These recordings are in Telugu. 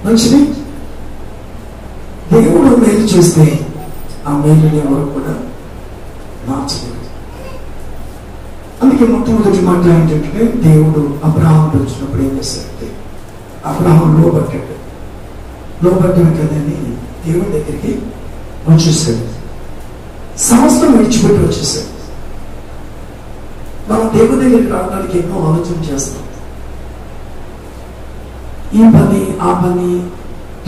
మంచిది. దేవుడు మేలు చేస్తే ఆ మేలుని ఎవరు కూడా మార్చలేదు. అందుకే మొట్టమొదటి మాట ఏంటంటే, దేవుడు అబ్రహాముతో వచ్చినప్పుడు ఏం చేశాడంటే, అబ్రహాం లోబడ్డాడు. లోబడ్డాడు కదని దేవుడి దగ్గరికి వచ్చేసాడు. సమస్తం విడిచిపెట్టి వచ్చేసాడు. మనం దేవుడి దగ్గరికి రావడానికి ఎన్నో ఆలోచన చేస్తాం. ఈ పని ఆ పని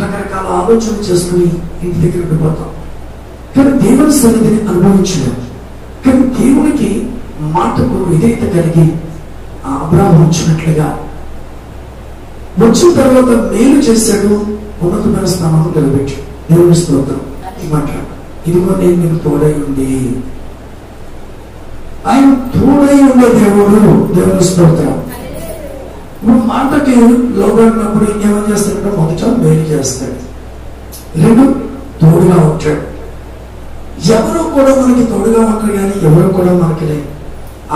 రకరకాల ఆలోచన చేసుకుని ఇంటి దగ్గర ఉండిపోతాం. కానీ దేవుని సన్నిధిని అనుభవించలేం. కానీ దేవునికి మాటకు విధేయత కలిగి ఆ అబ్రాహాము వచ్చినట్లుగా వచ్చిన తర్వాత మేలు చేశాడు, ఉన్నతమైన స్థానంలో నిలబెట్టాడు. దేవుని స్తోత్రం. ఈ మాట, ఇదిగో నేను నీకు తోడై ఉంది. ఆయన తోడై ఉండే దేవుడు. దేవుని స్తోత్రం. ఇప్పుడు మాటకి లోబడినప్పుడు ఇంకేమని చేస్తాడంటే, మొదట మేలు చేస్తాడు, రెండు తోడుగా ఉంటాడు. ఎవరు కూడా మనకి తోడుగా ఉంటారు కానీ ఎవరు కూడా మనకి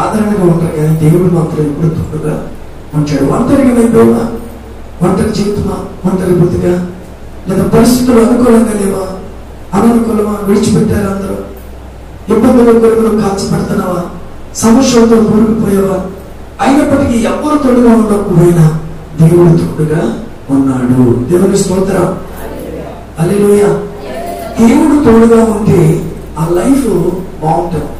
ఆదరణగా ఉంటారు కానీ దేవుడు మాత్రం ఎప్పుడు తోడుగా ఉంటాడు. ఒంటరిగా అయిపోవా, ఒంటరి జీవితమా, ఒంటరి బుద్ధిగా, లేదా పరిస్థితులు అనుకూలంగా లేవా, అననుకూలమా, విడిచిపెట్టారు అందరూ, ఇబ్బందులు కొరకు కాల్చబడుతున్నావా, సమస్యలతో కూరుకుపోయావా, అయినప్పటికీ ఎవరు తోడుగా ఉండకపోయినా దేవుడు తోడుగా ఉన్నాడు. దేవుని స్తోత్రం. హల్లెలూయా. దేవుడు తోడుగా ఉంటే ఆ లైఫ్ బాగుంటుంది.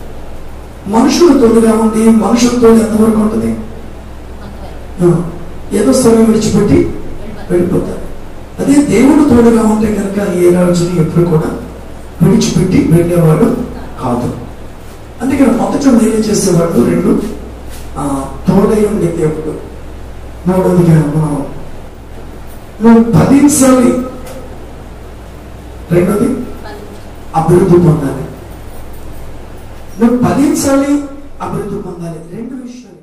మనుషులు తోడుగా ఉండి మనుషులతో ఎంతవరకు ఉంటుంది? ఏదో సమయం విడిచిపెట్టి వెళ్ళిపోతారు. అదే దేవుడు తోడుగా ఉంటే కనుక ఏ రాజుని ఎప్పుడు కూడా విడిచిపెట్టి వెళ్ళేవాడు కాదు. అందుకని మొదట మేలు చేసేవాడు, రెండు తోడై ఉండే దేవుడు. మూడవదిగా మనం నువ్వు ఫలించాలి, రెండోది అభివృద్ధి పొందాలి. నువ్వు ఫలించాలి, అభివృద్ధి పొందాలి. రెండు విషయాలు.